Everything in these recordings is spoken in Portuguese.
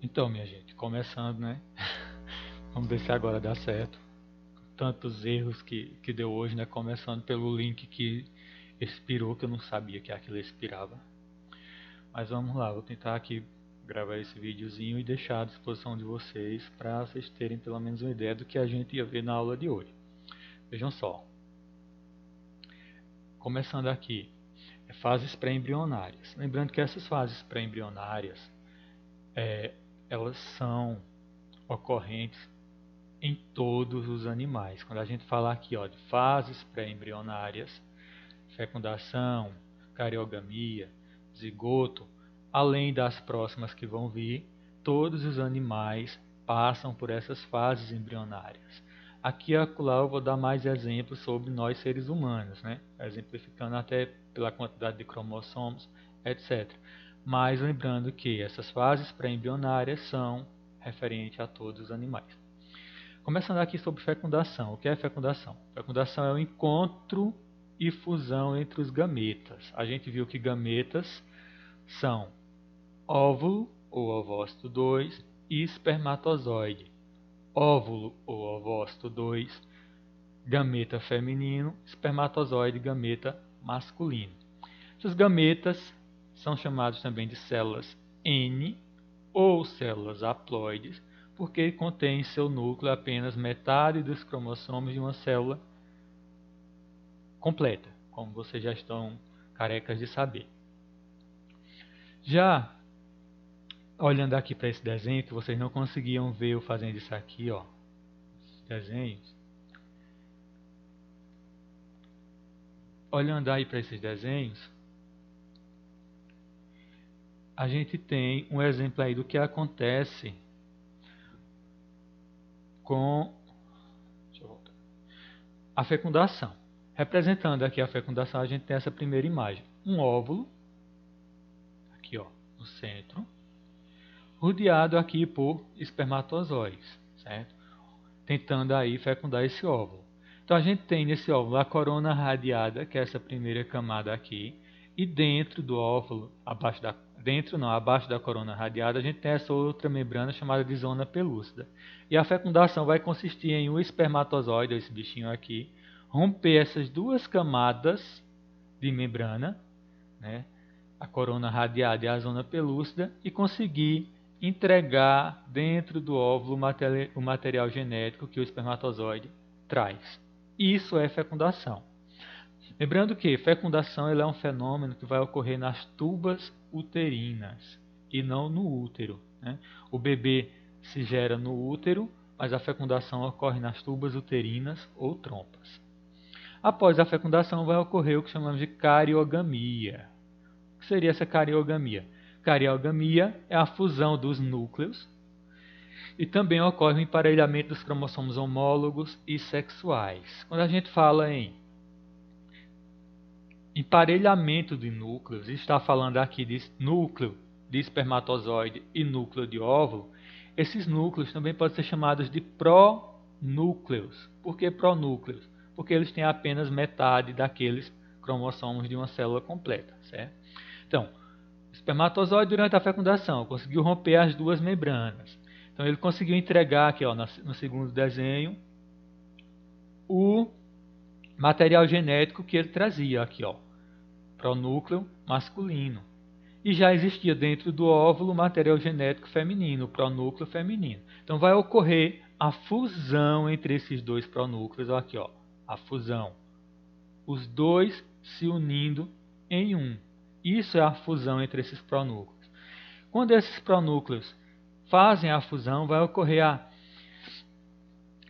Então, minha gente, começando, né? Vamos ver se agora dá certo. Tantos erros que deu hoje, né? Começando pelo link que expirou, que eu não sabia que aquilo expirava. Mas vamos lá, vou tentar aqui gravar esse videozinho e deixar à disposição de vocês para vocês terem pelo menos uma ideia do que a gente ia ver na aula de hoje. Vejam só. Começando aqui, fases pré-embrionárias. Lembrando que essas fases pré-embrionárias, elas são ocorrentes em todos os animais. Quando a gente falar aqui de fases pré-embrionárias, fecundação, cariogamia, zigoto, além das próximas que vão vir, todos os animais passam por essas fases embrionárias. Aqui e acolá eu vou dar mais exemplos sobre nós seres humanos, né? Exemplificando até pela quantidade de cromossomos, etc. Mas lembrando que essas fases pré-embrionárias são referentes a todos os animais. Começando aqui sobre fecundação. O que é fecundação? Fecundação é o encontro e fusão entre os gametas. A gente viu que gametas são óvulo ou ovócito 2 e espermatozoide. Óvulo ou ovócito 2, gameta feminino, espermatozoide, gameta masculino. Essas gametas são chamadas também de células N ou células haploides, porque contém em seu núcleo apenas metade dos cromossomos de uma célula completa, como vocês já estão carecas de saber. Já olhando aqui para esse desenho, que vocês não conseguiam ver eu fazendo isso aqui, esses desenhos. Olhando aí para esses desenhos, a gente tem um exemplo aí do que acontece com a fecundação. Representando aqui a fecundação, a gente tem essa primeira imagem. Um óvulo, aqui no centro, rodeado aqui por espermatozoides, certo? Tentando aí fecundar esse óvulo. Então a gente tem nesse óvulo a corona radiada, que é essa primeira camada aqui, e dentro do óvulo, abaixo da corona radiada, a gente tem essa outra membrana chamada de zona pelúcida. E a fecundação vai consistir em um espermatozoide, esse bichinho aqui, romper essas duas camadas de membrana, né, a corona radiada e a zona pelúcida, e conseguir entregar dentro do óvulo o material genético que o espermatozoide traz. Isso é fecundação. Lembrando que fecundação é um fenômeno que vai ocorrer nas tubas uterinas e não no útero, né? O bebê se gera no útero, mas a fecundação ocorre nas tubas uterinas ou trompas. Após a fecundação vai ocorrer o que chamamos de cariogamia. O que seria essa cariogamia? Cariogamia é a fusão dos núcleos e também ocorre o emparelhamento dos cromossomos homólogos e sexuais. Quando a gente fala em emparelhamento de núcleos, está falando aqui de núcleo de espermatozoide e núcleo de óvulo, esses núcleos também podem ser chamados de pronúcleos. Por que pronúcleos? Porque eles têm apenas metade daqueles cromossomos de uma célula completa, certo? Então, o espermatozoide durante a fecundação conseguiu romper as duas membranas. Então ele conseguiu entregar aqui no segundo desenho o material genético que ele trazia aqui, pronúcleo masculino. E já existia dentro do óvulo material genético feminino, pronúcleo feminino. Então vai ocorrer a fusão entre esses dois pronúcleos, aqui, a fusão. Os dois se unindo em um. Isso é a fusão entre esses pronúcleos. Quando esses pronúcleos fazem a fusão, vai ocorrer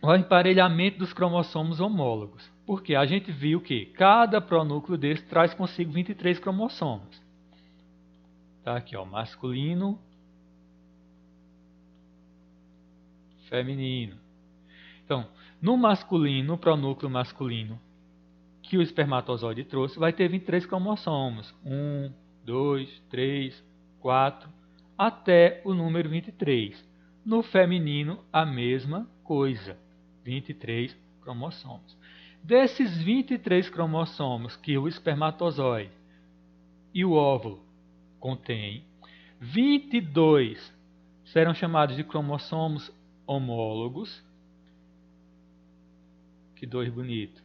o emparelhamento dos cromossomos homólogos. Porque a gente viu que cada pronúcleo desse traz consigo 23 cromossomos. Tá aqui, masculino, feminino. Então, no masculino, no pronúcleo masculino, que o espermatozoide trouxe, vai ter 23 cromossomos. 1, 2, 3, 4, até o número 23. No feminino, a mesma coisa, 23 cromossomos. Desses 23 cromossomos que o espermatozoide e o óvulo contêm, 22 serão chamados de cromossomos homólogos. Que 2 bonito.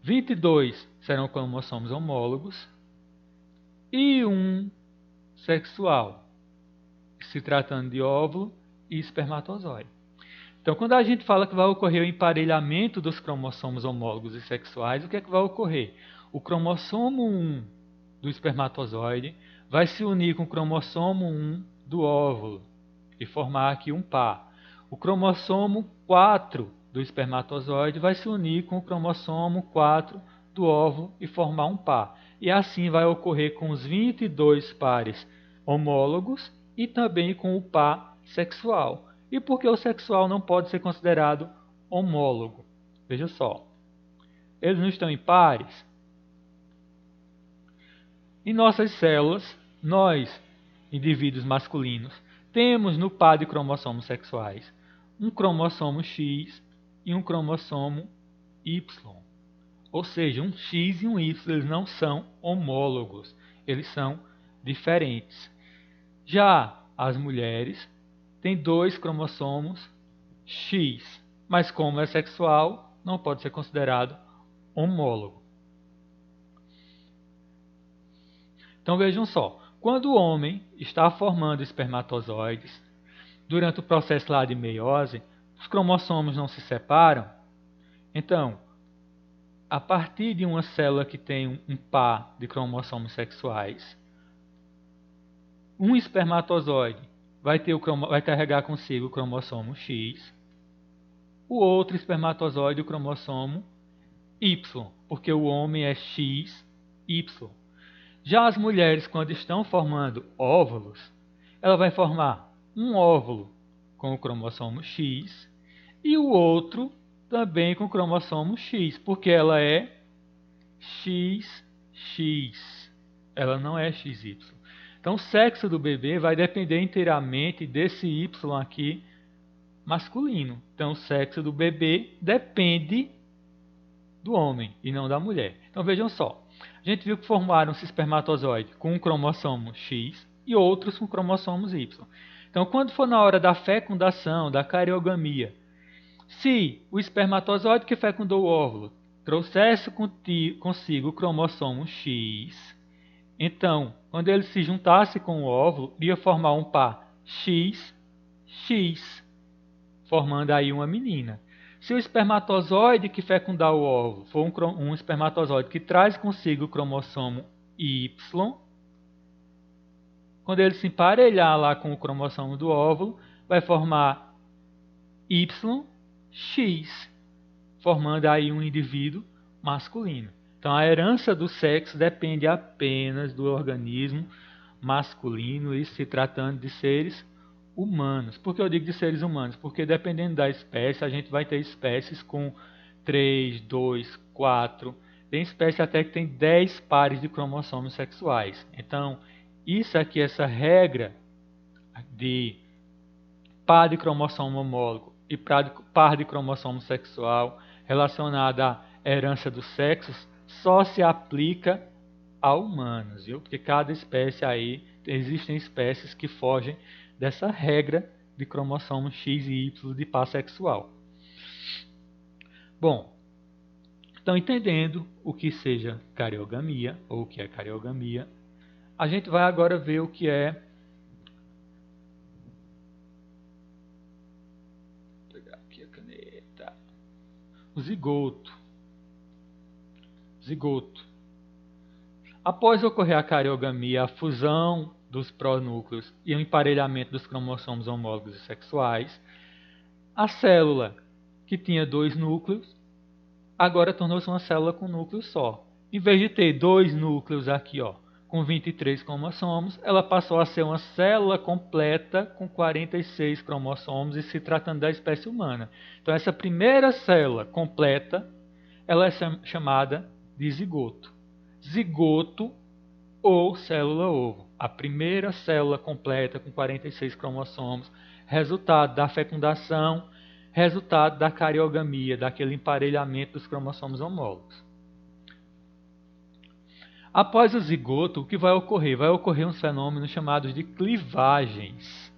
22 serão cromossomos homólogos e um sexual, se tratando de óvulo e espermatozoide. Então, quando a gente fala que vai ocorrer o emparelhamento dos cromossomos homólogos e sexuais, o que é que vai ocorrer? O cromossomo 1 do espermatozoide vai se unir com o cromossomo 1 do óvulo e formar aqui um par. O cromossomo 4 do espermatozoide vai se unir com o cromossomo 4 do óvulo e formar um par. E assim vai ocorrer com os 22 pares homólogos e também com o par sexual. E por que o sexual não pode ser considerado homólogo? Veja só. Eles não estão em pares? Em nossas células, nós, indivíduos masculinos, temos no par de cromossomos sexuais um cromossomo X e um cromossomo Y. Ou seja, um X e um Y, eles não são homólogos, eles são diferentes. Já as mulheres têm 2 cromossomos X, mas como é sexual, não pode ser considerado homólogo. Então vejam só, quando o homem está formando espermatozoides, durante o processo lá de meiose, os cromossomos não se separam. Então, a partir de uma célula que tem um par de cromossomos sexuais, um espermatozoide vai carregar consigo o cromossomo X, o outro espermatozoide o cromossomo Y, porque o homem é XY. Já as mulheres, quando estão formando óvulos, ela vai formar um óvulo com o cromossomo X e o outro também com o cromossomo X, porque ela é XX, ela não é XY. Então o sexo do bebê vai depender inteiramente desse Y aqui masculino. Então o sexo do bebê depende do homem e não da mulher. Então vejam só, a gente viu que formaram-se espermatozoide com um cromossomo X e outros com cromossomos Y. Então quando for na hora da fecundação, da cariogamia, se o espermatozoide que fecundou o óvulo trouxesse consigo o cromossomo X, então, quando ele se juntasse com o óvulo, ia formar um par XX, formando aí uma menina. Se o espermatozoide que fecundar o óvulo for um espermatozoide que traz consigo o cromossomo Y, quando ele se emparelhar lá com o cromossomo do óvulo, vai formar YX, formando aí um indivíduo masculino. Então a herança do sexo depende apenas do organismo masculino, e se tratando de seres humanos. Por que eu digo de seres humanos? Porque dependendo da espécie, a gente vai ter espécies com 3, 2, 4, tem espécie até que tem 10 pares de cromossomos sexuais. Então, isso aqui, essa regra de par de cromossomo homólogo e par de cromossomo sexual relacionada à herança dos sexos só se aplica a humanos, viu? Porque cada espécie aí, existem espécies que fogem dessa regra de cromossomo X e Y de par sexual. Bom, então entendendo o que seja cariogamia, ou o que é cariogamia, a gente vai agora ver o que é... Vou pegar aqui a caneta. O zigoto. Após ocorrer a cariogamia, a fusão dos pronúcleos e o emparelhamento dos cromossomos homólogos e sexuais, a célula que tinha 2 núcleos, agora tornou-se uma célula com núcleo só. Em vez de ter 2 núcleos aqui, ó, com 23 cromossomos, ela passou a ser uma célula completa com 46 cromossomos, e se tratando da espécie humana. Então essa primeira célula completa, ela é chamada de zigoto. Zigoto ou célula-ovo. A primeira célula completa com 46 cromossomos, resultado da fecundação, resultado da cariogamia, daquele emparelhamento dos cromossomos homólogos. Após o zigoto, o que vai ocorrer? Vai ocorrer uns fenômenos chamados de clivagens.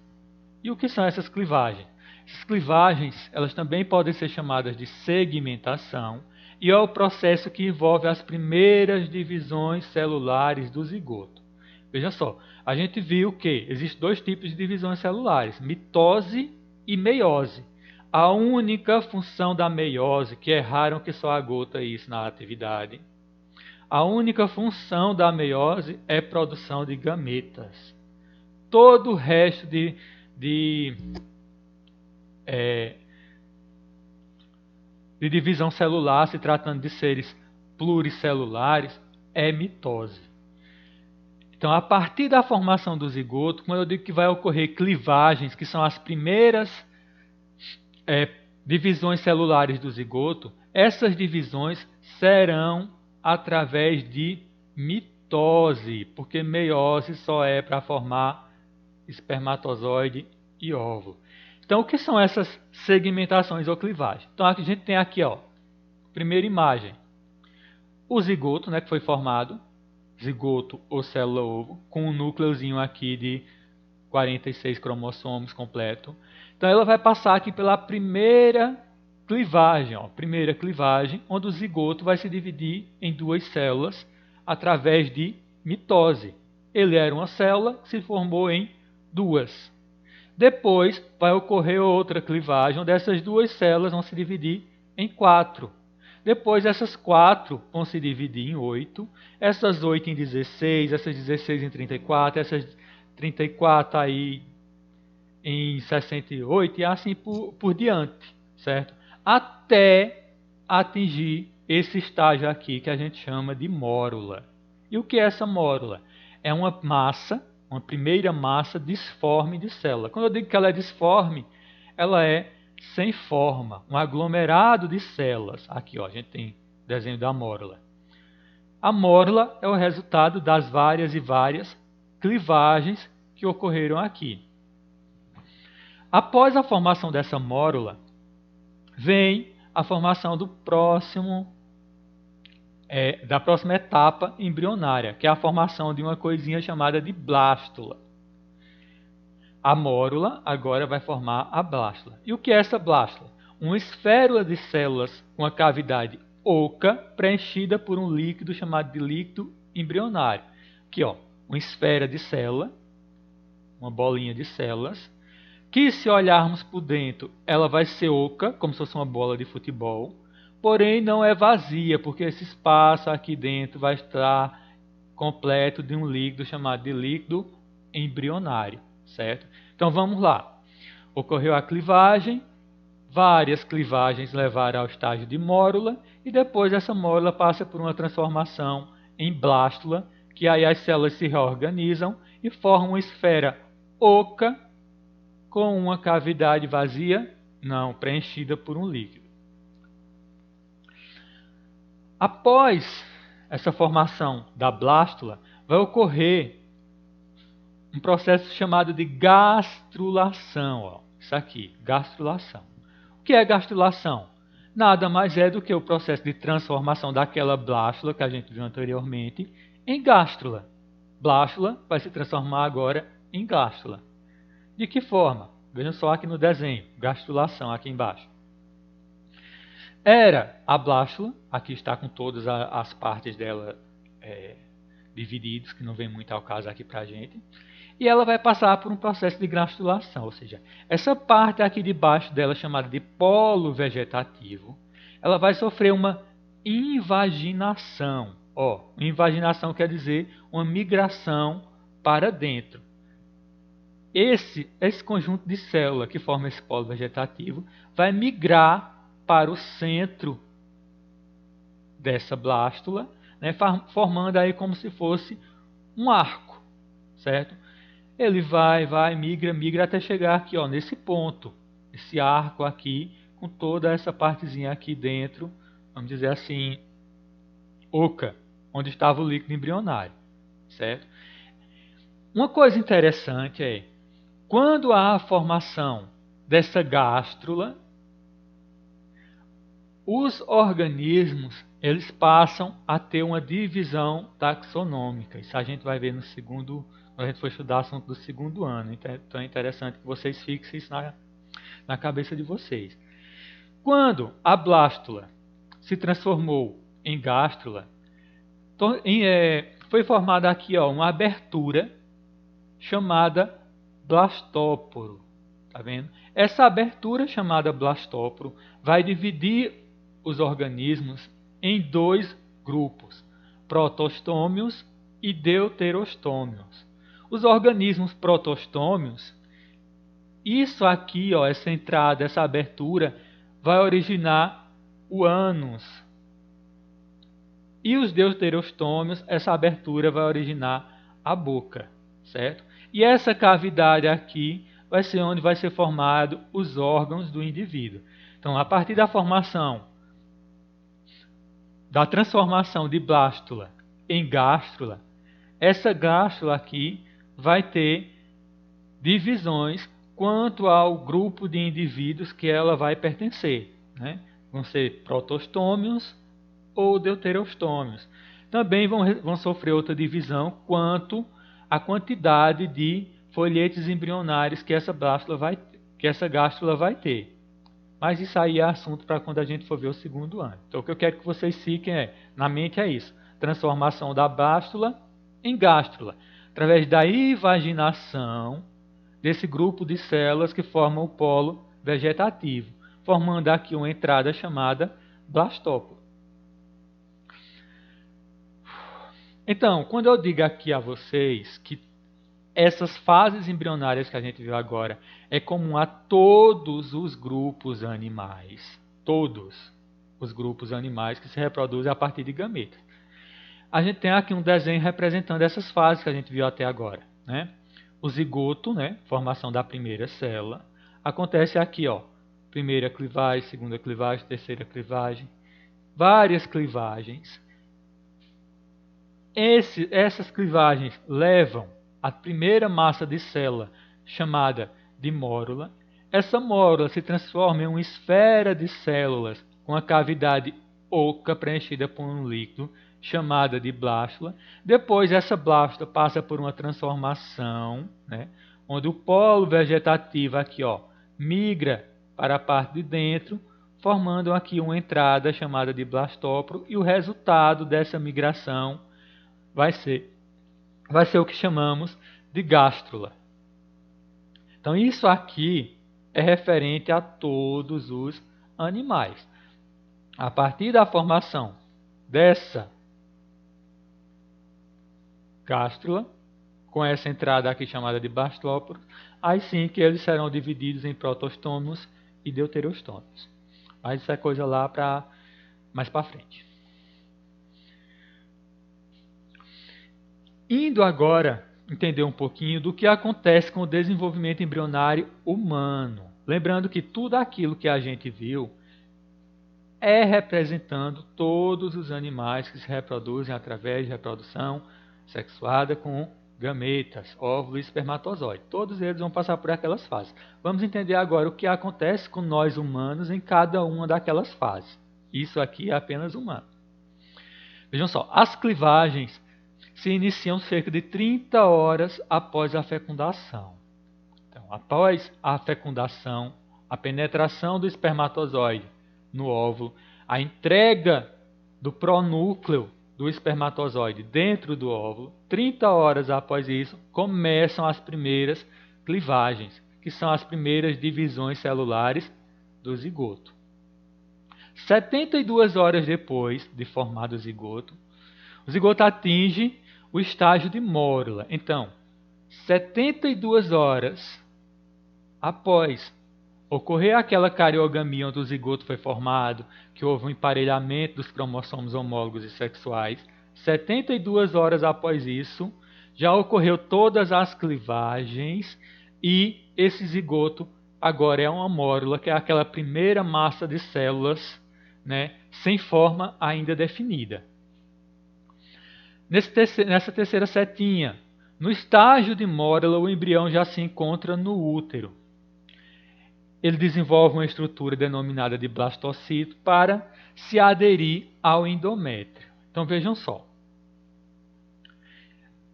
E o que são essas clivagens? Essas clivagens, elas também podem ser chamadas de segmentação, e é o processo que envolve as primeiras divisões celulares do zigoto. Veja só, a gente viu que existem dois tipos de divisões celulares, mitose e meiose. A única função da meiose, que erraram que só agota isso na atividade, a única função da meiose é produção de gametas. Todo o resto de divisão celular, se tratando de seres pluricelulares, é mitose. Então, a partir da formação do zigoto, quando eu digo que vai ocorrer clivagens, que são as primeiras divisões celulares do zigoto, essas divisões serão através de mitose, porque meiose só é para formar espermatozoide e óvulo. Então, o que são essas segmentações ou clivagens? Então, a gente tem aqui, ó, primeira imagem, o zigoto, né, que foi formado, zigoto ou célula-ovo, com um núcleozinho aqui de 46 cromossomos completo. Então, ela vai passar aqui pela primeira clivagem, ó, primeira clivagem, onde o zigoto vai se dividir em duas células através de mitose. Ele era uma célula que se formou em duas. Depois vai ocorrer outra clivagem, onde essas duas células vão se dividir em 4. Depois essas 4 vão se dividir em 8, essas 8 em 16, essas 16 em 34, essas 34 aí em 68 e assim por diante, certo? Até atingir esse estágio aqui que a gente chama de mórula. E o que é essa mórula? É uma massa, uma primeira massa disforme de célula. Quando eu digo que ela é disforme, ela é sem forma, um aglomerado de células. Aqui, ó, a gente tem desenho da mórula. A mórula é o resultado das várias e várias clivagens que ocorreram aqui. Após a formação dessa mórula, vem a formação da próxima etapa embrionária, que é a formação de uma coisinha chamada de blástula. A mórula agora vai formar a blástula. E o que é essa blástula? Uma esfera de células com a cavidade oca preenchida por um líquido chamado de líquido embrionário. Aqui, ó, uma esfera de célula, uma bolinha de células, que se olharmos por dentro, ela vai ser oca, como se fosse uma bola de futebol, porém não é vazia, porque esse espaço aqui dentro vai estar completo de um líquido chamado de líquido embrionário, certo? Então vamos lá. Ocorreu a clivagem, várias clivagens levaram ao estágio de mórula, e depois essa mórula passa por uma transformação em blástula, que aí as células se reorganizam e formam uma esfera oca, com uma cavidade vazia, não, preenchida por um líquido. Após essa formação da blástula, vai ocorrer um processo chamado de gastrulação. Ó, isso aqui, gastrulação. O que é gastrulação? Nada mais é do que o processo de transformação daquela blástula que a gente viu anteriormente em gástrula. Blástula vai se transformar agora em gástrula. De que forma? Vejam só aqui no desenho, gastrulação aqui embaixo. Era a blástula, aqui está com todas as partes dela divididas, que não vem muito ao caso aqui para a gente. E ela vai passar por um processo de gastrulação, ou seja, essa parte aqui de baixo dela, chamada de polo vegetativo, ela vai sofrer uma invaginação. Ó, invaginação quer dizer uma migração para dentro. Esse conjunto de células que forma esse polo vegetativo vai migrar para o centro dessa blástula, né, formando aí como se fosse um arco, certo? Ele vai, migra até chegar aqui, ó, nesse ponto, esse arco aqui, com toda essa partezinha aqui dentro, vamos dizer assim, oca, onde estava o líquido embrionário, certo? Uma coisa interessante é, quando há a formação dessa gástrula, os organismos eles passam a ter uma divisão taxonômica. Isso a gente vai ver no segundo a gente for estudar assunto do segundo ano. Então é interessante que vocês fixem isso na cabeça de vocês. Quando a blástula se transformou em gástrula, foi formada aqui uma abertura chamada blastóporo. Tá vendo? Essa abertura chamada blastóporo vai dividir os organismos em dois grupos, protostômios e deuterostômios. Os organismos protostômios, isso aqui, essa entrada, essa abertura, vai originar o ânus. E os deuterostômios, essa abertura vai originar a boca, certo? E essa cavidade aqui vai ser onde vai ser formado os órgãos do indivíduo. Então, a partir da transformação de blástula em gástrula, essa gástrula aqui vai ter divisões quanto ao grupo de indivíduos que ela vai pertencer, né? Vão ser protostômios ou deuterostômios. Também vão sofrer outra divisão quanto à quantidade de folhetos embrionários que essa gástrula vai ter. Mas isso aí é assunto para quando a gente for ver o segundo ano. Então o que eu quero que vocês fiquem na mente é isso. Transformação da blástula em gástrula, através da invaginação desse grupo de células que formam o polo vegetativo, formando aqui uma entrada chamada blastóporo. Então, quando eu digo aqui a vocês que essas fases embrionárias que a gente viu agora é comum a todos os grupos animais, todos os grupos animais que se reproduzem a partir de gametas. A gente tem aqui um desenho representando essas fases que a gente viu até agora, né? O zigoto, né, formação da primeira célula, acontece aqui, primeira clivagem, segunda clivagem, terceira clivagem, várias clivagens. Essas clivagens levam a primeira massa de célula, chamada de mórula. Essa mórula se transforma em uma esfera de células com a cavidade oca preenchida por um líquido, chamada de blástula. Depois, essa blástula passa por uma transformação, né, onde o polo vegetativo aqui, migra para a parte de dentro, formando aqui uma entrada chamada de blastóporo, e o resultado dessa migração vai ser o que chamamos de gástrula. Então, isso aqui é referente a todos os animais. A partir da formação dessa gástrula, com essa entrada aqui chamada de blastóporo, aí sim que eles serão divididos em protostômios e deuterostômios. Mas isso é coisa lá para mais para frente. Indo agora entender um pouquinho do que acontece com o desenvolvimento embrionário humano. Lembrando que tudo aquilo que a gente viu é representando todos os animais que se reproduzem através de reprodução sexuada com gametas, óvulo e espermatozoide. Todos eles vão passar por aquelas fases. Vamos entender agora o que acontece com nós humanos em cada uma daquelas fases. Isso aqui é apenas humano. Vejam só, as clivagens se iniciam cerca de 30 horas após a fecundação. Então, após a fecundação, a penetração do espermatozoide no óvulo, a entrega do pronúcleo do espermatozoide dentro do óvulo, 30 horas após isso, começam as primeiras clivagens, que são as primeiras divisões celulares do zigoto. 72 horas depois de formado o zigoto atinge o estágio de mórula. Então, 72 horas após ocorrer aquela cariogamia onde o zigoto foi formado, que houve um emparelhamento dos cromossomos homólogos e sexuais, 72 horas após isso, já ocorreu todas as clivagens e esse zigoto agora é uma mórula, que é aquela primeira massa de células, né, sem forma ainda definida. Nessa terceira setinha, no estágio de mórula, o embrião já se encontra no útero. Ele desenvolve uma estrutura denominada de blastocito para se aderir ao endométrio. Então vejam só.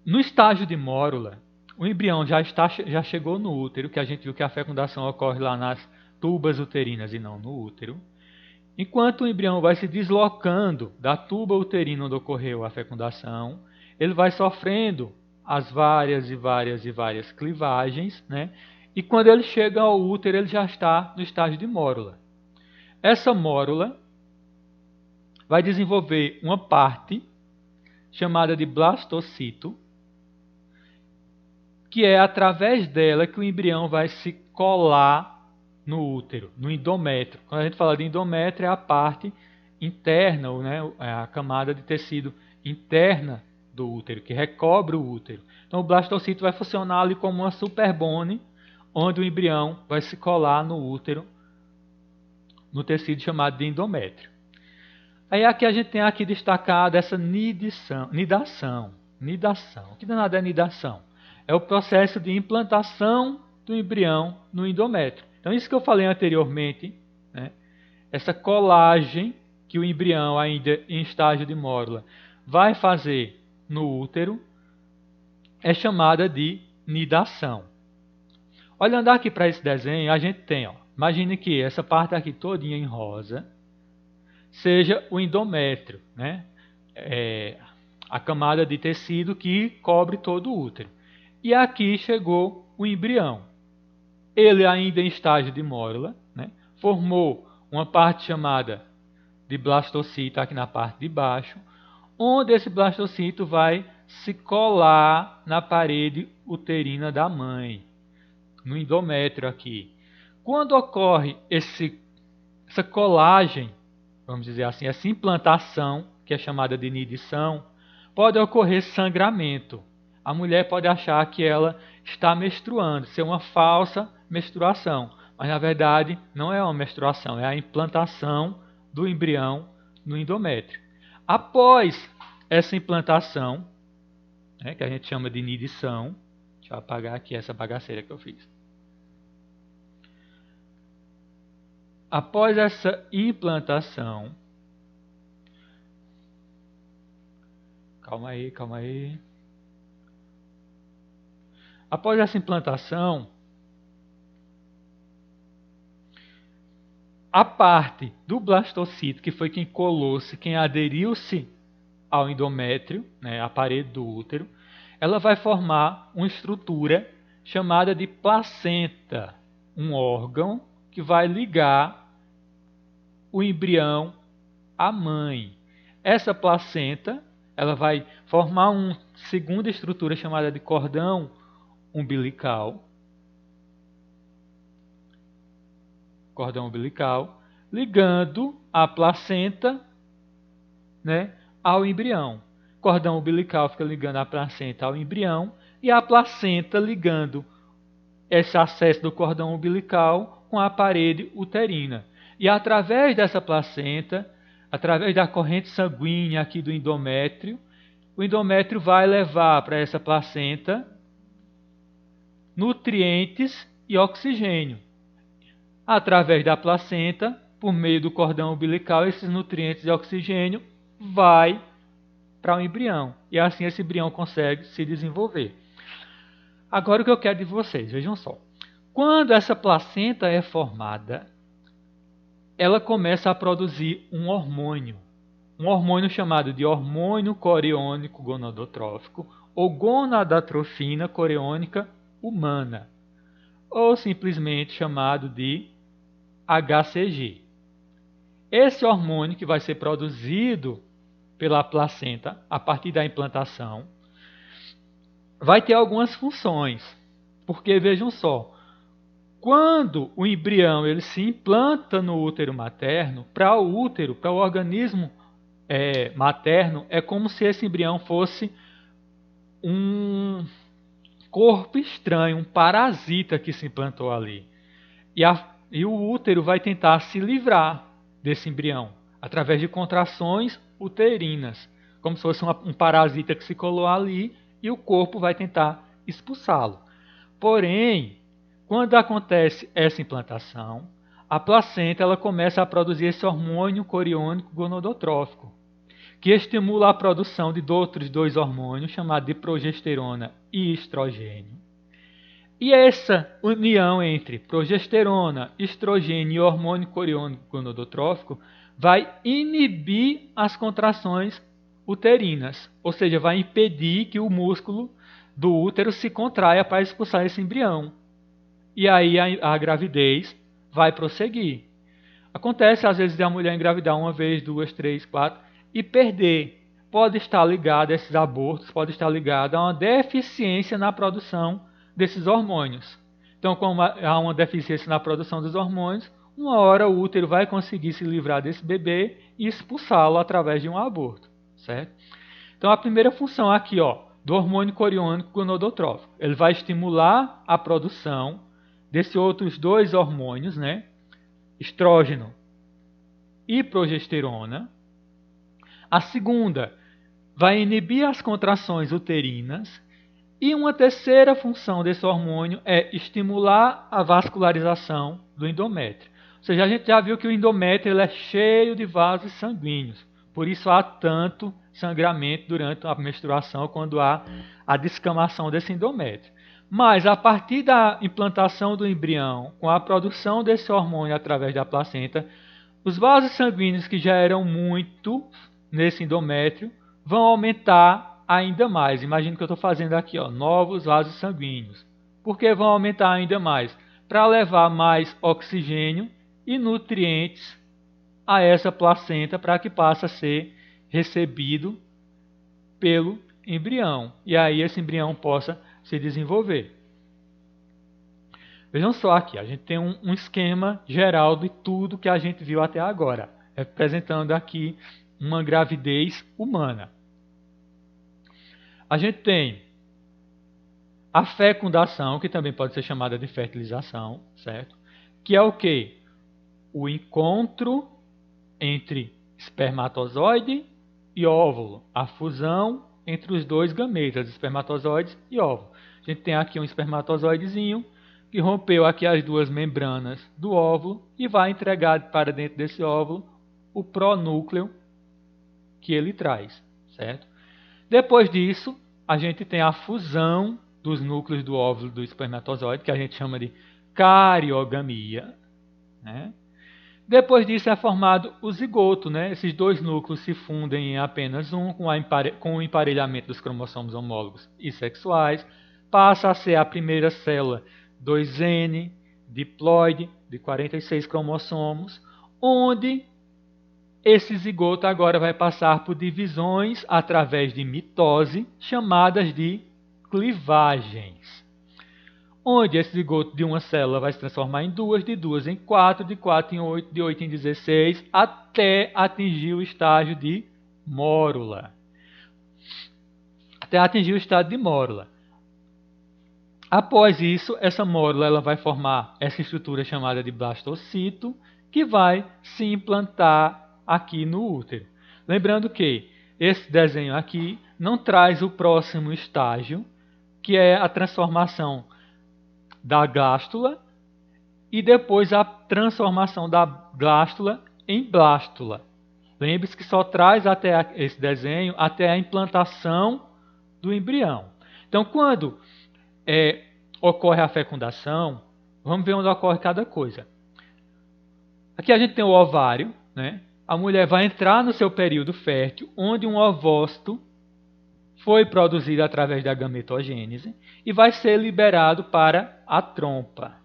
No estágio de mórula, o embrião já chegou no útero, que a gente viu que a fecundação ocorre lá nas tubas uterinas e não no útero. Enquanto o embrião vai se deslocando da tuba uterina onde ocorreu a fecundação, ele vai sofrendo as várias clivagens, né? E quando ele chega ao útero, ele já está no estágio de mórula. Essa mórula vai desenvolver uma parte chamada de blastocito, que é através dela que o embrião vai se colar no útero, no endométrio. Quando a gente fala de endométrio, é a parte interna, né, a camada de tecido interna do útero, que recobre o útero. Então o blastocito vai funcionar ali como uma superbone, onde o embrião vai se colar no útero, no tecido chamado de endométrio. Aí aqui a gente tem aqui destacado essa nidação. O que danado é nidação? É o processo de implantação do embrião no endométrio. Então isso que eu falei anteriormente, né? Essa colagem que o embrião ainda em estágio de mórula vai fazer no útero é chamada de nidação. Olhando aqui para esse desenho, a gente tem, imagine que essa parte aqui todinha em rosa seja o endométrio, né? A camada de tecido que cobre todo o útero. E aqui chegou o embrião. Ele ainda em estágio de mórula, né? Formou uma parte chamada de blastocito aqui na parte de baixo, onde esse blastocito vai se colar na parede uterina da mãe, no endométrio aqui. Quando ocorre essa colagem, vamos dizer assim, essa implantação, que é chamada de nidição, pode ocorrer sangramento. A mulher pode achar que ela está menstruando, ser uma falsa menstruação, mas na verdade não é uma menstruação, é a implantação do embrião no endométrio. Após essa implantação, né, que a gente chama de nidição, deixa eu apagar aqui essa bagaceira que eu fiz. Após essa implantação, calma aí. Após essa implantação, a parte do blastocito, que foi quem colou-se, quem aderiu-se ao endométrio, né, a parede do útero, ela vai formar uma estrutura chamada de placenta, um órgão que vai ligar o embrião à mãe. Essa placenta, ela vai formar uma segunda estrutura chamada de cordão umbilical, ligando a placenta, né, ao embrião. O cordão umbilical fica ligando a placenta ao embrião e a placenta ligando esse acesso do cordão umbilical com a parede uterina. E através dessa placenta, através da corrente sanguínea aqui do endométrio, o endométrio vai levar para essa placenta nutrientes e oxigênio. Através da placenta, por meio do cordão umbilical, esses nutrientes e oxigênio vai para o embrião. E assim esse embrião consegue se desenvolver. Agora o que eu quero de vocês, vejam só. Quando essa placenta é formada, ela começa a produzir um hormônio chamado de hormônio coriônico gonadotrófico ou gonadatrofina coriônica humana, ou simplesmente chamado de HCG. Esse hormônio que vai ser produzido pela placenta a partir da implantação vai ter algumas funções, porque vejam só, quando o embrião ele se implanta no útero materno, para o organismo materno, é como se esse embrião fosse um corpo estranho, um parasita que se implantou ali. E o útero vai tentar se livrar desse embrião, através de contrações uterinas, como se fosse um parasita que se colou ali, e o corpo vai tentar expulsá-lo. Porém, quando acontece essa implantação, a placenta ela começa a produzir esse hormônio coriônico gonadotrófico, que estimula a produção de outros dois hormônios, chamados de progesterona e estrogênio. E essa união entre progesterona, estrogênio e hormônio coriônico gonadotrófico vai inibir as contrações uterinas, ou seja, vai impedir que o músculo do útero se contraia para expulsar esse embrião. E aí a gravidez vai prosseguir. Acontece às vezes de a mulher engravidar uma vez, duas, três, quatro e perder. Pode estar ligado a esses abortos, pode estar ligado a uma deficiência na produção desses hormônios. Então, como há uma deficiência na produção dos hormônios, uma hora o útero vai conseguir se livrar desse bebê e expulsá-lo através de um aborto, certo? Então, a primeira função aqui, do hormônio coriônico gonadotrófico, ele vai estimular a produção desses outros dois hormônios, né? Estrógeno e progesterona. A segunda vai inibir as contrações uterinas. E uma terceira função desse hormônio é estimular a vascularização do endométrio. Ou seja, a gente já viu que o endométrio ele é cheio de vasos sanguíneos. Por isso há tanto sangramento durante a menstruação, quando há a descamação desse endométrio. Mas a partir da implantação do embrião, com a produção desse hormônio através da placenta, os vasos sanguíneos que já eram muito nesse endométrio vão aumentar ainda mais. Imagina que eu estou fazendo aqui, novos vasos sanguíneos. Por que vão aumentar ainda mais? Para levar mais oxigênio e nutrientes a essa placenta para que passe a ser recebido pelo embrião. E aí esse embrião possa se desenvolver. Vejam só aqui, a gente tem um esquema geral de tudo que a gente viu até agora, representando aqui uma gravidez humana. A gente tem a fecundação, que também pode ser chamada de fertilização, certo? Que é o quê? O encontro entre espermatozoide e óvulo, a fusão entre os dois gametas, espermatozoides e óvulo. A gente tem aqui um espermatozoidezinho que rompeu aqui as duas membranas do óvulo e vai entregar para dentro desse óvulo o pronúcleo que ele traz, certo? Depois disso, a gente tem a fusão dos núcleos do óvulo do espermatozoide, que a gente chama de cariogamia, né? Depois disso é formado o zigoto, né? Esses dois núcleos se fundem em apenas um, com o emparelhamento dos cromossomos homólogos e sexuais. Passa a ser a primeira célula 2N, diploide, de 46 cromossomos, onde esse zigoto agora vai passar por divisões através de mitose, chamadas de clivagens. Onde esse zigoto de uma célula vai se transformar em duas, de duas em quatro, de 4 em 8, de 8 em 16, até atingir o estágio de mórula. Até atingir o estado de mórula. Após isso, essa mórula ela vai formar essa estrutura chamada de blastocito, que vai se implantar aqui no útero. Lembrando que esse desenho aqui não traz o próximo estágio, que é a transformação da gástula e depois a transformação da gástula em blástula. Lembre-se que só traz até esse desenho até a implantação do embrião. Então, quando ocorre a fecundação, vamos ver onde ocorre cada coisa. Aqui a gente tem o ovário, né? A mulher vai entrar no seu período fértil, onde um ovócito foi produzido através da gametogênese e vai ser liberado para a trompa.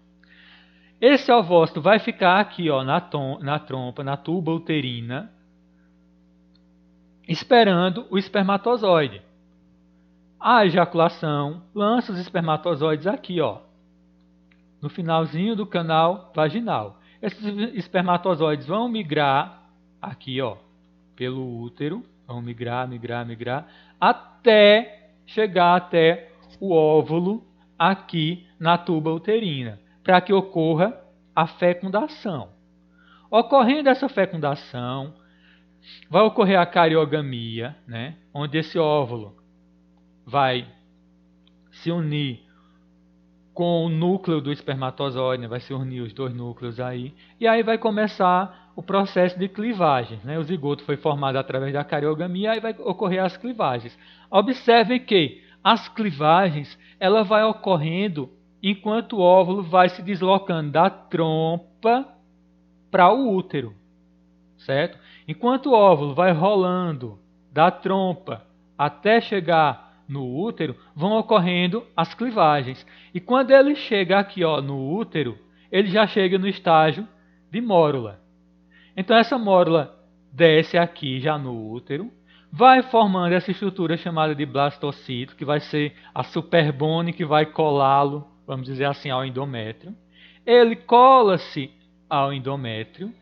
Esse ovócito vai ficar aqui na trompa, na tuba uterina, esperando o espermatozoide. A ejaculação lança os espermatozoides aqui, no finalzinho do canal vaginal. Esses espermatozoides vão migrar aqui, pelo útero, vão migrar, até chegar até o óvulo aqui na tuba uterina, para que ocorra a fecundação. Ocorrendo essa fecundação, vai ocorrer a cariogamia, né, onde esse óvulo vai se unir com o núcleo do espermatozoide, né, vai se unir os dois núcleos aí, e aí vai começar o processo de clivagem, né? O zigoto foi formado através da cariogamia, aí vai ocorrer as clivagens. Observem que as clivagens ela vai ocorrendo enquanto o óvulo vai se deslocando da trompa para o útero, certo? Enquanto o óvulo vai rolando da trompa até chegar no útero, vão ocorrendo as clivagens. E quando ele chega aqui, ó, no útero, ele já chega no estágio de mórula. Então essa mórula desce aqui já no útero, vai formando essa estrutura chamada de blastocito, que vai ser a superbone que vai colá-lo, vamos dizer assim, ao endométrio. Ele cola-se ao endométrio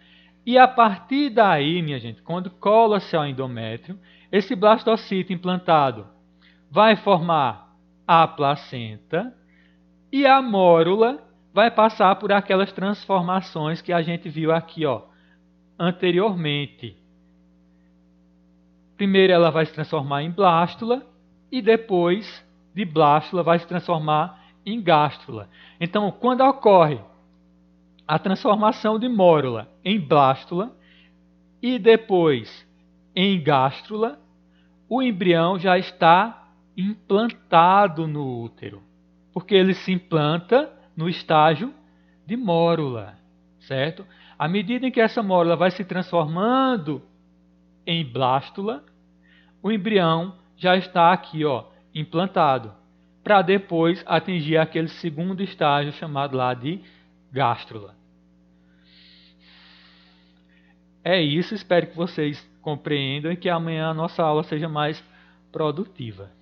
e a partir daí, minha gente, quando cola-se ao endométrio, esse blastocito implantado vai formar a placenta e a mórula vai passar por aquelas transformações que a gente viu aqui, ó, anteriormente. Primeiro ela vai se transformar em blástula e depois de blástula vai se transformar em gástrula. Então, quando ocorre a transformação de mórula em blástula e depois em gástrula, o embrião já está implantado no útero, porque ele se implanta no estágio de mórula, certo? À medida em que essa mórula vai se transformando em blástula, o embrião já está aqui, ó, implantado, para depois atingir aquele segundo estágio chamado lá de gástrula. É isso, espero que vocês compreendam e que amanhã a nossa aula seja mais produtiva.